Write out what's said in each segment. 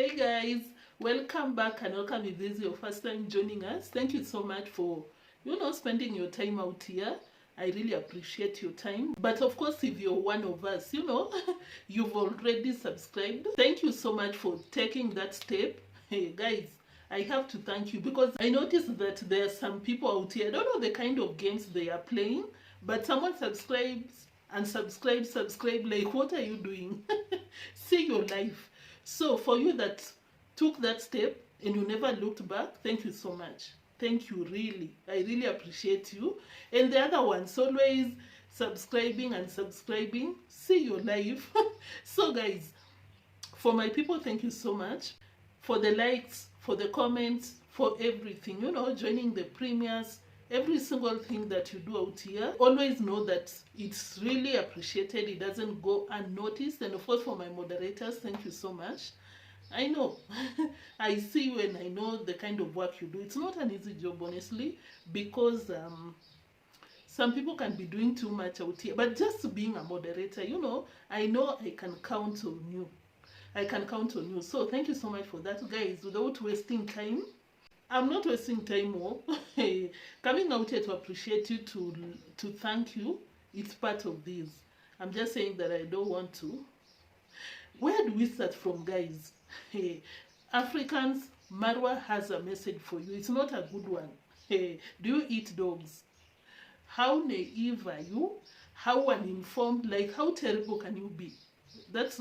Hey guys, welcome back, and welcome if this is your first time joining us. Thank you so much for spending your time out here. I really appreciate your time. But of course, if you're one of us, you've already subscribed. Thank you so much for taking that step. Hey guys, I have to thank you because I noticed that there are some people out here, I don't know the kind of games they are playing, but someone subscribes and subscribe, like what are you doing? See your life. So for you that took that step and you never looked back, thank you so much. Thank you, really. I really appreciate you. And the other ones, always subscribing and subscribing. See your life. So guys, for my people, thank you so much. For the likes, for the comments, for everything. Joining the premiers, every single thing that you do out here. Always know that it's really appreciated. It doesn't go unnoticed. And of course, for my moderators, thank you so much. I know. I see you and I know the kind of work you do. It's not an easy job, honestly, because some people can be doing too much out here. But just being a moderator, I know I can count on you. I can count on you. So thank you so much for that, guys. Without wasting time, I'm not wasting time more. Coming out here to appreciate you, to thank you, it's part of this. I'm just saying that I don't want to. Where do we start from, guys? Hey, Africans, Marwa has a message for you. It's not a good one. Hey, do you eat dogs? How naive are you? How uninformed? Like, how terrible can you be? That's,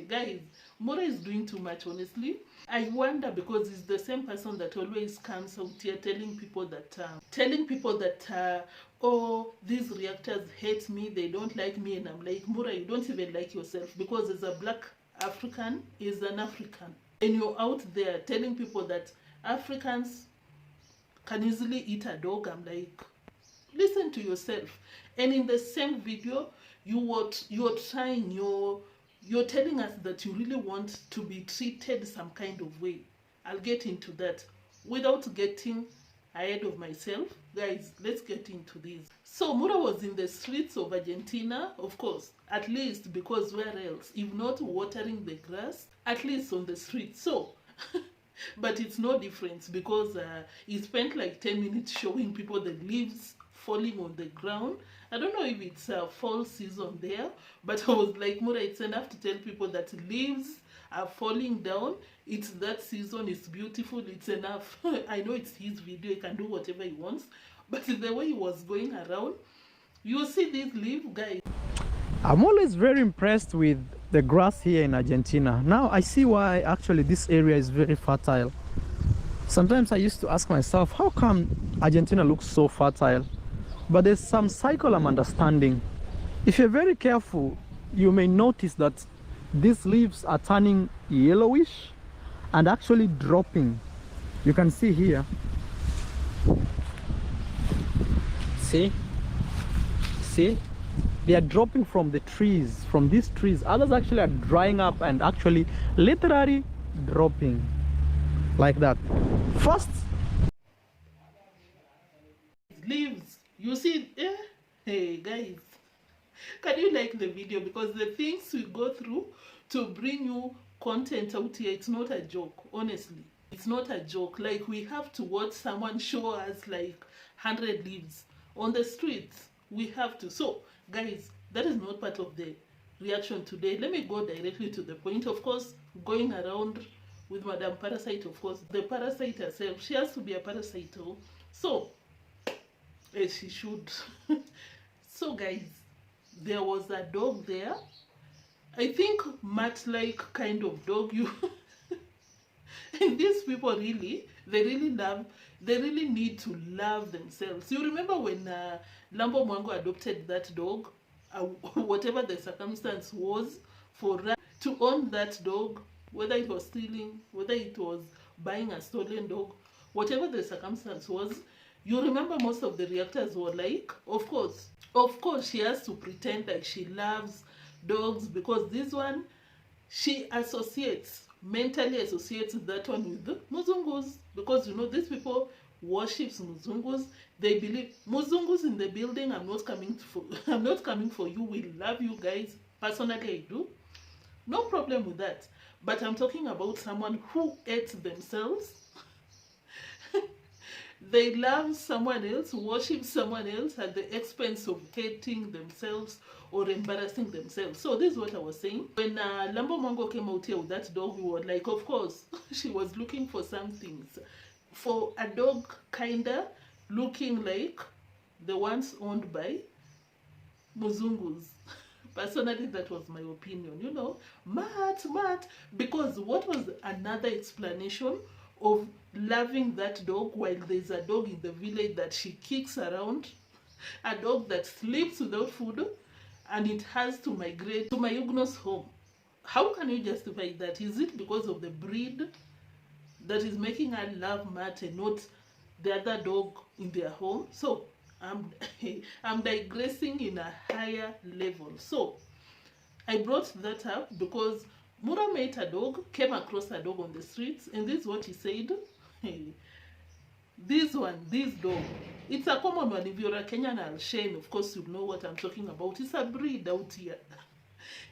guys, Mura is doing too much, honestly. I wonder because it's the same person that always comes out here telling people that, oh, these reactors hate me, they don't like me, and I'm like, Mura, you don't even like yourself, because as a black African is an African, and you're out there telling people that Africans can easily eat a dog. I'm like, listen to yourself. And in the same video, you're telling us that you really want to be treated some kind of way. I'll get into that. Without getting ahead of myself, guys, let's get into this. So Mura was in the streets of Argentina, of course, at least, because where else? If not watering the grass, at least on the street. So, but it's no difference because he spent like 10 minutes showing people the leaves falling on the ground. I don't know if it's a fall season there, but I was like, Mura, it's enough to tell people that leaves are falling down. It's that season, it's beautiful, it's enough. I know it's his video, he can do whatever he wants, but the way he was going around, you see these leaves, guys. I'm always very impressed with the grass here in Argentina. Now I see why actually this area is very fertile. Sometimes I used to ask myself, how come Argentina looks so fertile? But there's some cycle I'm understanding. If you're very careful, you may notice that these leaves are turning yellowish and actually dropping. You can see here. See? They are dropping from the trees, from these trees. Others actually are drying up and actually literally dropping like that. First, leaves. You see, hey guys, can you like the video? Because the things we go through to bring you content out here, it's not a joke, honestly. It's not a joke. Like, we have to watch someone show us like 100 leaves on the streets. We have to. So guys, that is not part of the reaction today. Let me go directly to the point. Of course, going around with Madam Parasite, of course, the parasite herself, she has to be a parasite. So she should. So guys, there was a dog there. I think mat-like kind of dog. And these people really, they really need to love themselves. You remember when Mwango adopted that dog, whatever the circumstance was for her to own that dog, whether it was stealing, whether it was buying a stolen dog, whatever the circumstance was, you remember most of the reactors were like, of course, she has to pretend like she loves dogs, because this one, she mentally associates that one with Muzungus, because these people worships Muzungus. They believe Muzungus in the building. I'm not coming for you. We love you guys. Personally, I do. No problem with that. but I'm talking about someone who ate themselves. They love someone else, worship someone else at the expense of hating themselves or embarrassing themselves. So this is what I was saying. When Mwango came out here with that dog, we were like, of course, she was looking for some things. For a dog kinda looking like the ones owned by Muzungus. Personally, that was my opinion, you know. Mad. Because what was another explanation of loving that dog while there's a dog in the village that she kicks around, a dog that sleeps without food, and it has to migrate to mayugno's home? How can you justify that? Is it because of the breed that is making her love Matt and not the other dog in their home? So I'm digressing in a higher level. So I brought that up because Mura met a dog, came across a dog on the streets, and this is what he said. This dog, it's a common one. If you're a Kenyan, I'll share, of course you'll know what I'm talking about. It's a breed out here.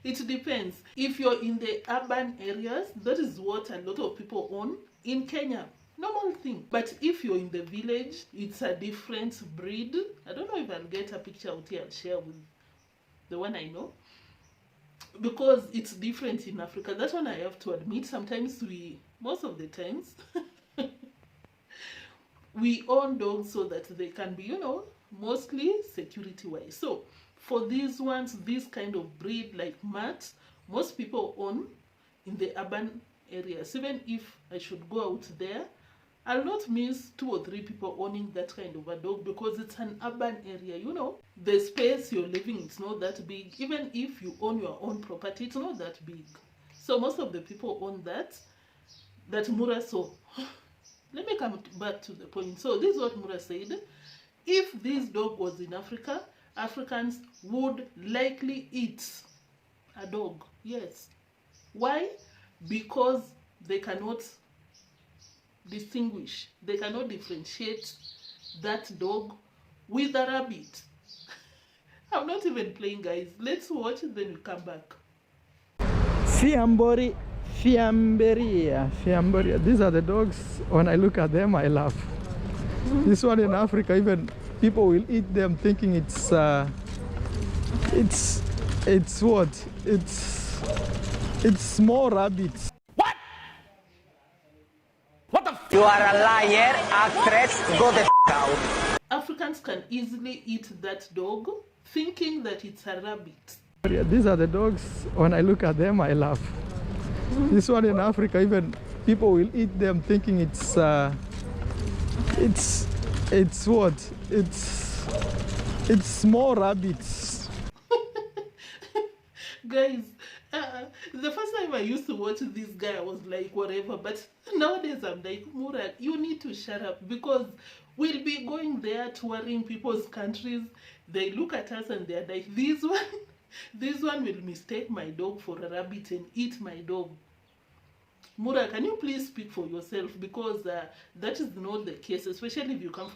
It depends. If you're in the urban areas, that is what a lot of people own in Kenya. Normal thing. But if you're in the village, it's a different breed. I don't know if I'll get a picture out here. I'll share with the one I know, because it's different in Africa. That one I have to admit. Sometimes most of the times, we own dogs so that they can be, you know, mostly security-wise. So for these ones, this kind of breed like Matt, most people own in the urban areas. Even if I should go out there, I'll not miss 2 or 3 people owning that kind of a dog, because it's an urban area, you know. The space you're living, it's not that big. Even if you own your own property, it's not that big. So most of the people own that Mura saw. Let me come back to the point. So this is what Mura said. If this dog was in Africa, Africans would likely eat a dog. Yes. Why? Because they cannot distinguish, they cannot differentiate that dog with a rabbit. I'm not even playing, guys. Let's watch, then we come back. Fiamberia. These are the dogs. When I look at them, I laugh. This one in Africa, even people will eat them thinking it's what? It's small rabbits. You are a liar, actress, go the f*** out. Africans can easily eat that dog, thinking that it's a rabbit. These are the dogs. When I look at them, I laugh. This one in Africa, even people will eat them thinking it's what? It's small rabbits. Guys, the first time I used to watch this guy, I was like, whatever. But nowadays, I'm like, Mura, you need to shut up, because we'll be going there touring people's countries. They look at us and they're like, this one will mistake my dog for a rabbit and eat my dog. Mura, can you please speak for yourself? Because that is not the case, especially if you come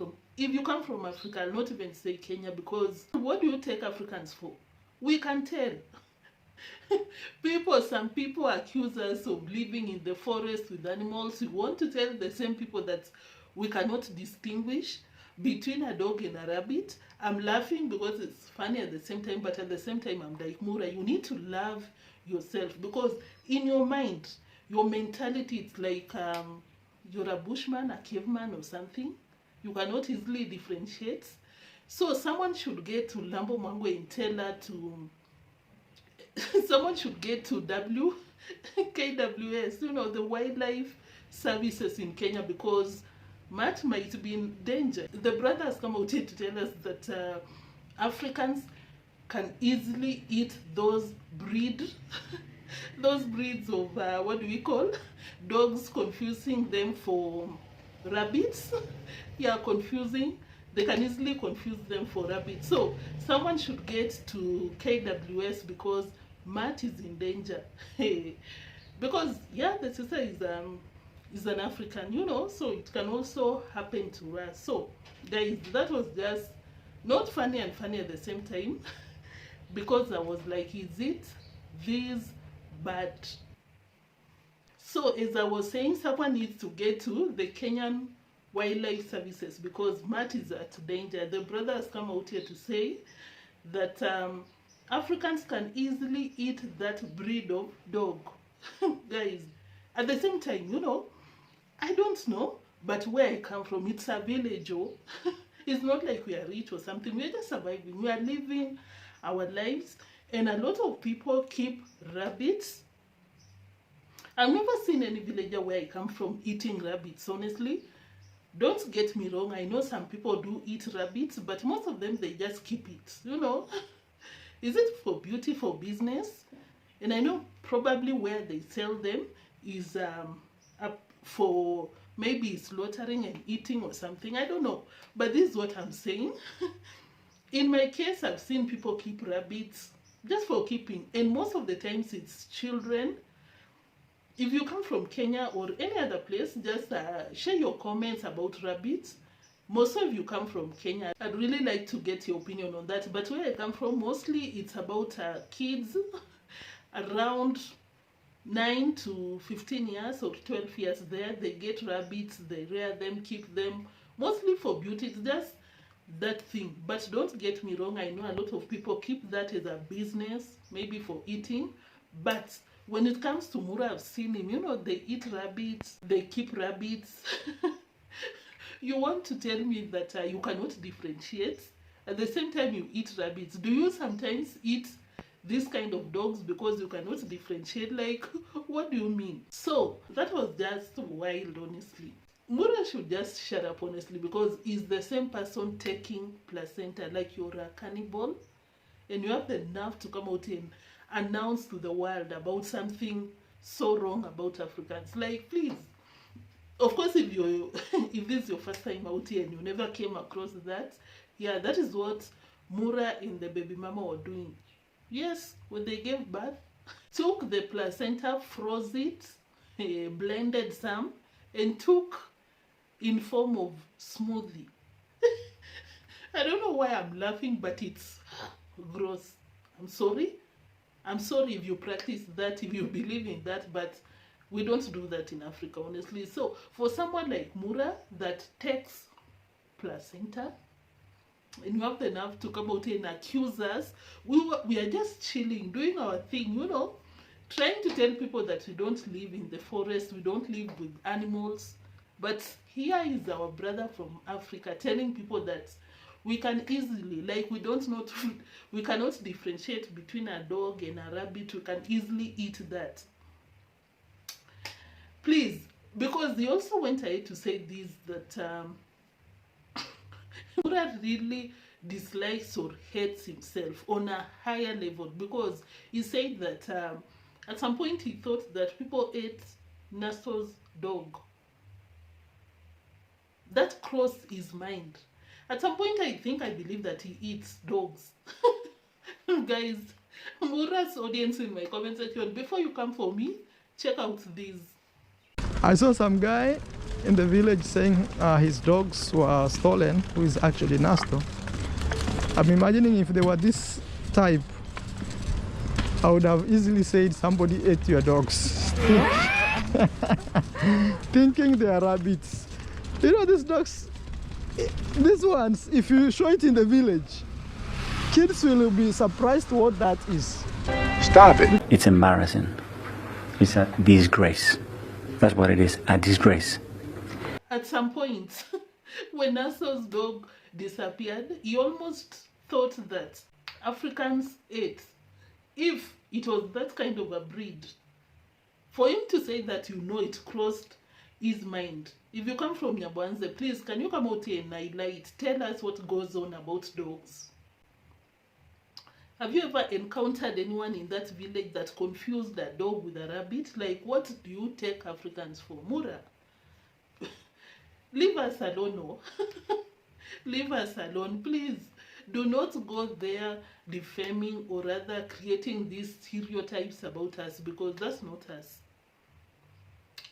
from Africa. I'll not even say Kenya, because what do you take Africans for? We can tell. Some people accuse us of living in the forest with animals. We want to tell the same people that we cannot distinguish between a dog and a rabbit. I'm laughing because it's funny at the same time, but at the same time I'm like, Mura, you need to love yourself, because in your mind, your mentality, it's like you're a bushman, a caveman or something. You cannot easily differentiate. So someone should get to Mwango and tell her to someone should get to KWS, you know, the wildlife services in Kenya, because Matt might be in danger. The brother has come out here to tell us that Africans can easily eat those breeds of what do we call dogs, confusing them for rabbits. Yeah, confusing. They can easily confuse them for rabbits. So someone should get to KWS, because Matt is in danger. Because yeah, the sister is an African, you know, so it can also happen to us. So guys, that was just not funny and funny at the same time, because I was like, is it this bad? So as I was saying, someone needs to get to the Kenyan Wildlife Services because Matt is at danger. The brother has come out here to say that Africans can easily eat that breed of dog. Guys, at the same time, you know, I don't know, but where I come from, it's a village. Oh. It's not like we are rich or something. We are just surviving. We are living our lives. And a lot of people keep rabbits. I've never seen any villager where I come from eating rabbits, honestly. Don't get me wrong. I know some people do eat rabbits, but most of them, they just keep it, you know. Is it for beauty, for business? And I know probably where they sell them is up for maybe slaughtering and eating or something. I don't know. But this is what I'm saying. In my case, I've seen people keep rabbits just for keeping. And most of the times it's children. If you come from Kenya or any other place, just share your comments about rabbits. Most of you come from Kenya. I'd really like to get your opinion on that. But where I come from, mostly it's about kids around 9 to 15 years or 12 years there. They get rabbits, they rear them, keep them, mostly for beauty. It's just that thing. But don't get me wrong, I know a lot of people keep that as a business, maybe for eating. But when it comes to Mura, I've seen him, you know, they eat rabbits, they keep rabbits. You want to tell me that you cannot differentiate? At the same time you eat rabbits. Do you sometimes eat this kind of dogs because you cannot differentiate? Like, what do you mean? So that was just wild, honestly. Mura should just shut up, honestly, because he's the same person taking placenta. Like, you're a cannibal and you have the nerve to come out and announce to the world about something so wrong about Africans. Like, please. Of course, if this is your first time out here and you never came across that, yeah, that is what Mura and the baby mama were doing. Yes, when they gave birth, took the placenta, froze it, blended some, and took in form of smoothie. I don't know why I'm laughing, but it's gross. I'm sorry. I'm sorry if you practice that, if you believe in that, but we don't do that in Africa, honestly. So for someone like Mura that takes placenta, and you have the nerve to come out and accuse us, we are just chilling, doing our thing, you know, trying to tell people that we don't live in the forest, we don't live with animals. But here is our brother from Africa telling people that we can easily, like, we cannot differentiate between a dog and a rabbit. We can easily eat that. Please, because they also went ahead to say this, that Mura really dislikes or hates himself on a higher level, because he said that at some point he thought that people ate Nasto's dog. That crossed his mind. At some point I believe that he eats dogs. Guys, Mura's audience in my comment section, before you come for me, check out these. I saw some guy in the village saying his dogs were stolen, who is actually Nasto. I'm imagining if they were this type, I would have easily said somebody ate your dogs. Thinking they are rabbits. You know, these dogs, these ones, if you show it in the village, kids will be surprised what that is. Stop it. It's embarrassing. It's a disgrace. That's what it is, a disgrace. At some point, when Nasto's dog disappeared, he almost thought that Africans ate. If it was that kind of a breed, for him to say that, you know, it crossed his mind. If you come from Nyabanze, please, can you come out here and highlight? Tell us what goes on about dogs. Have you ever encountered anyone in that village that confused a dog with a rabbit? Like, what do you take Africans for? Mura, leave us alone, no? Leave us alone, please. Do not go there defaming or rather creating these stereotypes about us, because that's not us.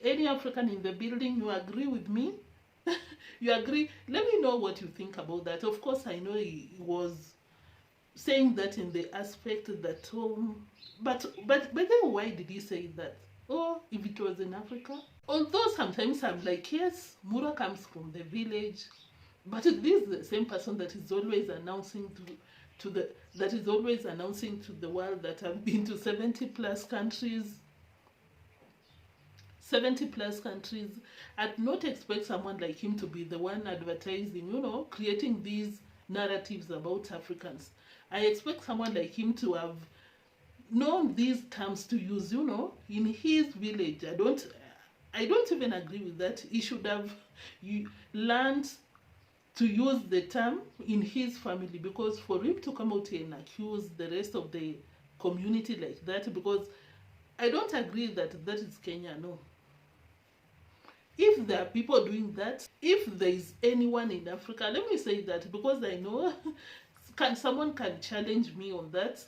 Any African in the building, you agree with me? You agree? Let me know what you think about that. Of course, I know he was saying that in the aspect that but then why did he say that? or if it was in Africa. Although sometimes I'm like, yes, Mura comes from the village, but this is the same person that is always announcing to the world that I've been to 70 plus countries. I'd not expect someone like him to be the one advertising, you know, creating these narratives about Africans. I expect someone like him to have known these terms to use, you know, in his village. I don't even agree with that. He should have learned to use the term in his family, because for him to come out here and accuse the rest of the community like that, because I don't agree that that is Kenya, no. If there are people doing that, if there is anyone in Africa, let me say that, because I know someone can challenge me on that.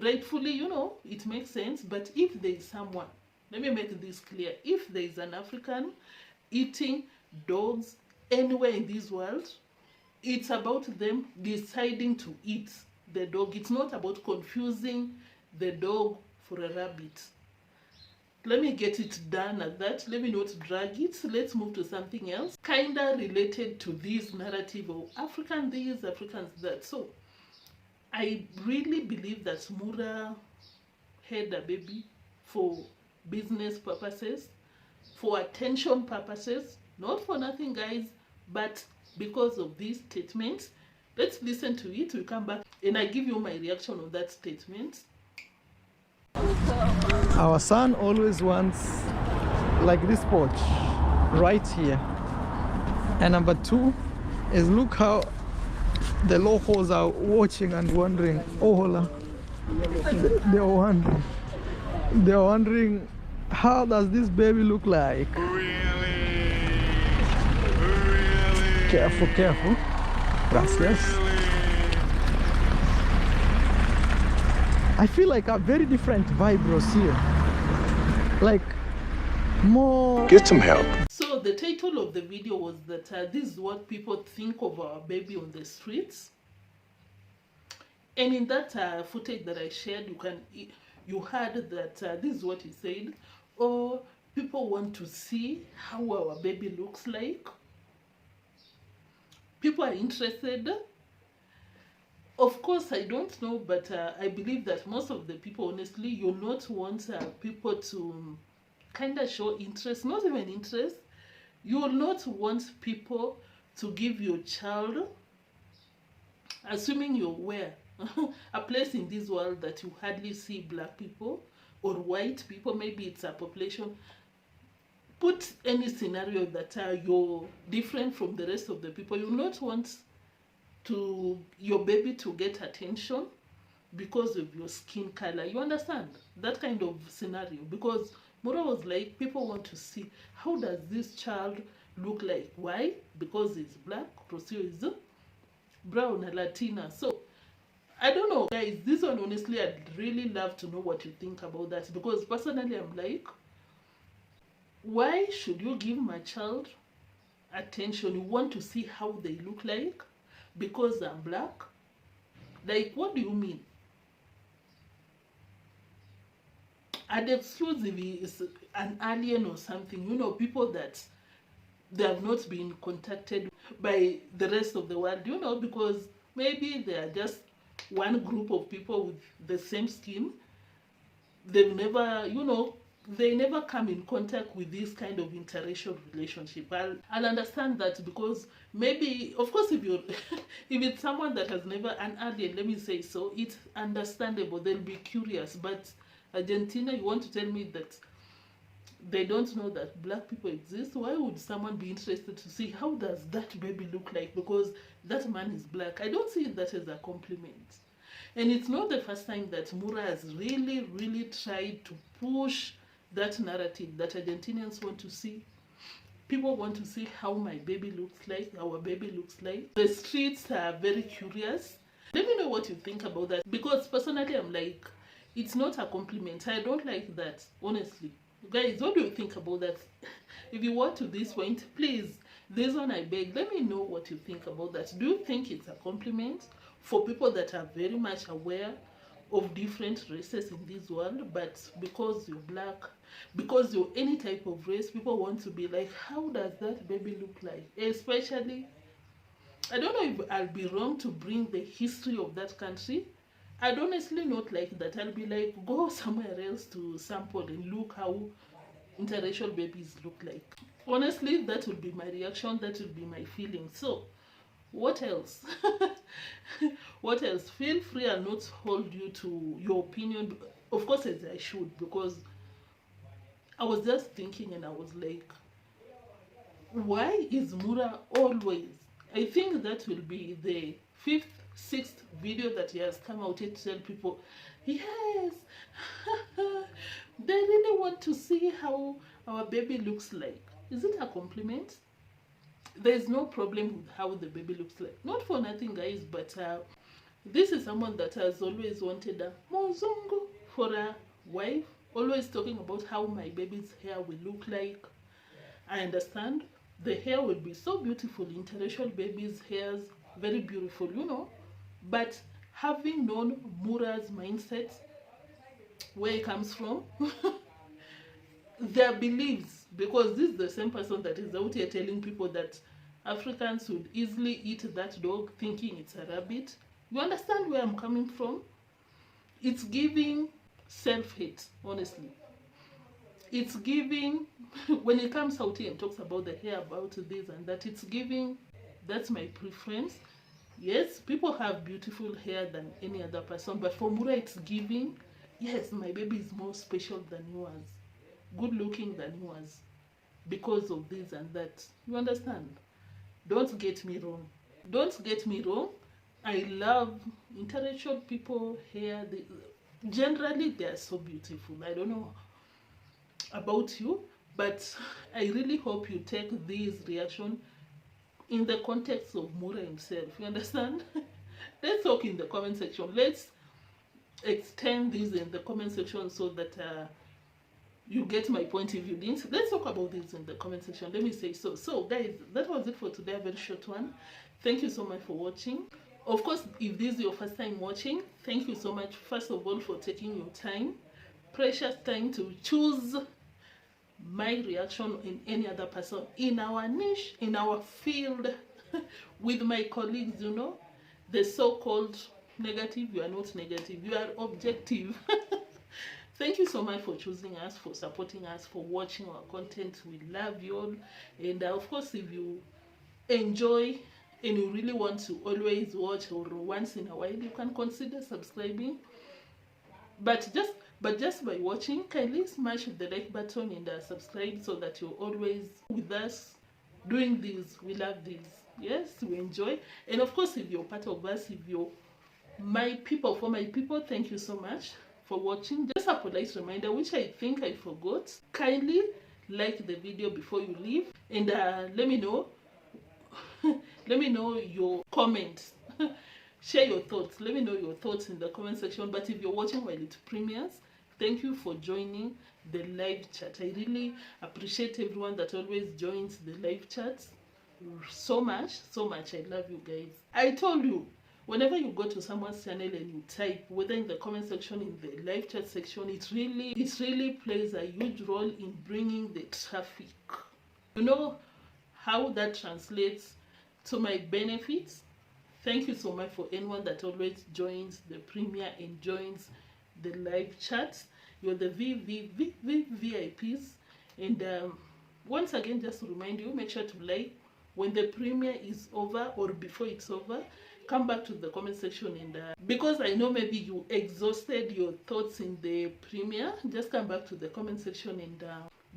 Rightfully, you know, it makes sense. But if there is someone, let me make this clear, if there is an African eating dogs anywhere in this world, it's about them deciding to eat the dog. It's not about confusing the dog for a rabbit. Let me get it done at that. Let me not drag it. Let's move to something else, kinda related to this narrative of African this, Africans that. So I really believe that Mura had a baby for business purposes, for attention purposes, not for nothing, guys, but because of these statements. Let's listen to it. We'll come back and I give you my reaction on that statement. Our son always wants like this porch right here. And number two is, look how the locals are watching and wondering, oh hola. They're wondering, how does this baby look like? Really? Careful. Gracias. I feel like a very different vibe was here. Like more. Get some help. So the title of the video was that this is what people think of our baby on the streets. And in that footage that I shared, you heard that this is what he said. Oh, people want to see how our baby looks like. People are interested. Of course, I don't know, but I believe that most of the people, honestly, you'll not want people to kind of show interest, not even interest. You will not want people to give your child, assuming you're aware, a place in this world that you hardly see black people or white people, maybe it's a population. Put any scenario that you're different from the rest of the people. You will not want your baby to get attention because of your skin color. You understand that kind of scenario? Because Mura was like, people want to see, how does this child look like? Why? Because he's black. Rocio is brown, a Latina. So I don't know, guys. This one, honestly, I'd really love to know what you think about that, because personally I'm like, why should you give my child attention? You want to see how they look like because I'm black? Like, what do you mean? An exclusive is an alien or something, you know, people that they have not been contacted by the rest of the world, you know, because maybe they are just one group of people with the same skin. They've never, you know, they never come in contact with this kind of interracial relationship. I'll understand that, because maybe, of course, if it's someone that has never, an alien, let me say so, it's understandable, they'll be curious. But Argentina, you want to tell me that they don't know that black people exist? Why would someone be interested to see how does that baby look like because that man is black? I don't see that as a compliment. And it's not the first time that Mura has really, really tried to push that narrative that Argentinians want to see. People want to see how my baby looks like, our baby looks like. The streets are very curious. Let me know what you think about that, because personally I'm like, it's not a compliment. I don't like that, honestly. Guys, what do you think about that? If you want to this point, please, this one I beg, let me know what you think about that. Do you think it's a compliment for people that are very much aware of different races in this world, but because you're black, because you're any type of race, people want to be like, how does that baby look like? Especially, I don't know if I'll be wrong to bring the history of that country. I'd honestly not like that. I'll be like, go somewhere else to sample and look how interracial babies look like. Honestly, that would be my reaction, that would be my feeling. So what else? What else? Feel free, I'll not hold you to your opinion, of course, as I should, because I was just thinking and I was like, why is Mura always, I think that will be the 5th, 6th video that he has come out here to tell people, yes, they really want to see how our baby looks like. Is it a compliment? There's no problem with how the baby looks like. Not for nothing, guys, but this is someone that has always wanted a mozongo for a wife, always talking about how my baby's hair will look like. I understand the hair will be so beautiful, interracial babies' hairs, very beautiful, you know, but having known Mura's mindset, where it comes from, their beliefs, because this is the same person that is out here telling people that Africans would easily eat that dog thinking it's a rabbit. You understand where I'm coming from? It's giving self-hate, honestly. It's giving, when it comes out here and talks about the hair, about this and that, it's giving, that's my preference. Yes, people have beautiful hair than any other person, but for Mura it's giving, yes, my baby is more special than yours, good looking than yours, because of this and that. You understand? Don't get me wrong. Don't get me wrong. I love interracial people hair. Generally, they are so beautiful. I don't know about you, but I really hope you take this reaction in the context of Mura himself. You understand? Let's talk in the comment section. Let's extend this in the comment section so that you get my point if you didn't. Let's talk about this in the comment section. Let me say so. So guys, that was it for today. A very short one. Thank you so much for watching. Of course, if this is your first time watching, thank you so much, first of all, for taking your time, precious time, to choose my reaction in any other person in our niche, in our field, with my colleagues, you know, the so-called negative. You are not negative, you are objective. Thank you so much for choosing us, for supporting us, for watching our content. We love you all. And of course, if you enjoy and you really want to always watch, or once in a while, you can consider subscribing. But just by watching, kindly smash the like button and subscribe so that you're always with us doing this. We love this. Yes, we enjoy. And of course, if you're part of us, if you're my people, for my people, thank you so much for watching. Just a polite reminder, which I think I forgot, kindly like the video before you leave, and let me know let me know your comments. Share your thoughts. Let me know your thoughts in the comment section. But if you're watching while it premieres, thank you for joining the live chat. I really appreciate everyone that always joins the live chats so much. I love you guys. I told you, whenever you go to someone's channel and you type, whether in the comment section, in the live chat section, it really plays a huge role in bringing the traffic. You know how that translates to my benefits. Thank you so much for anyone that always joins the premiere and joins the live chat. You're the VIPs. And once again, just to remind you, make sure to like when the premiere is over or before it's over. Come back to the comment section, and because I know maybe you exhausted your thoughts in the premiere, just come back to the comment section and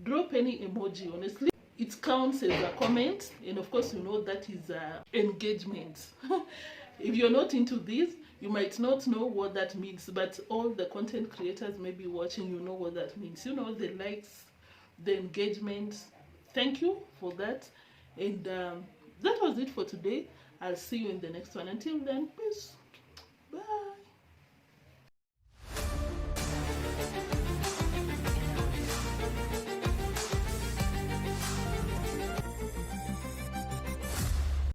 drop any emoji. Honestly, it counts as a comment, and of course, you know that is engagement. If you're not into this, you might not know what that means, but all the content creators may be watching, you know what that means. You know, the likes, the engagement. Thank you for that. And that was it for today. I'll see you in the next one. Until then, peace.